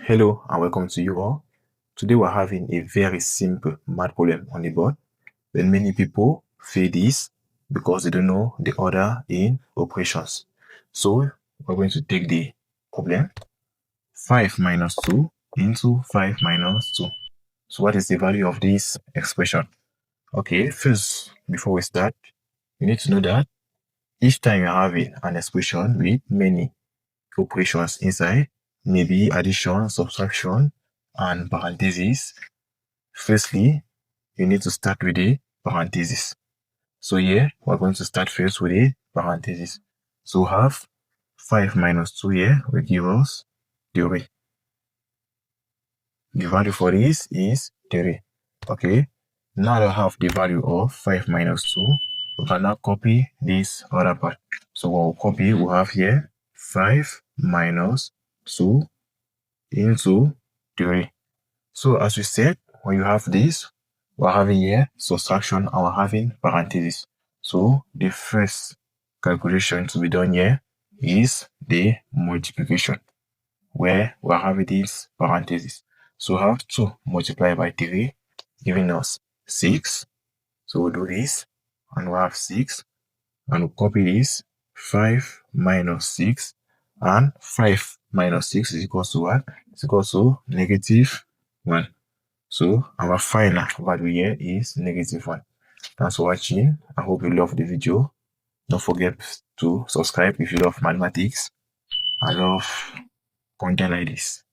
Hello and welcome to you all. Today we're having a very simple math problem on the board. Then many people fail this because they don't know the order in operations. So we're going to take the problem 5 minus 2 into 5 minus 2. So what is the value of this expression? Okay, first, before we start, you need to know that each time you're having an expression with many operations inside, maybe addition, subtraction, and parentheses. Firstly, you need to start with the parentheses. So here, we're going to start first with the parentheses. So have 5 minus 2 here will give us 3. The value for this is 3. Okay, now that I have the value of 5 minus 2, we can now copy this other part. So what we'll copy, we have here 5 minus 2 into 3. So as we said, when you have this, we're having here subtraction and we're having parentheses. So the first calculation to be done here is the multiplication, where we're having these parentheses. So we have 2 multiplied by 3, giving us 6. So we'll do this, and we'll have 6, and we'll copy this, 5 minus 6, and 5 minus 6 is equal to what? It's equal to negative 1. So our final value here is negative 1. Thanks for watching. I hope you love the video. Don't forget to subscribe if you love mathematics. I love content like this.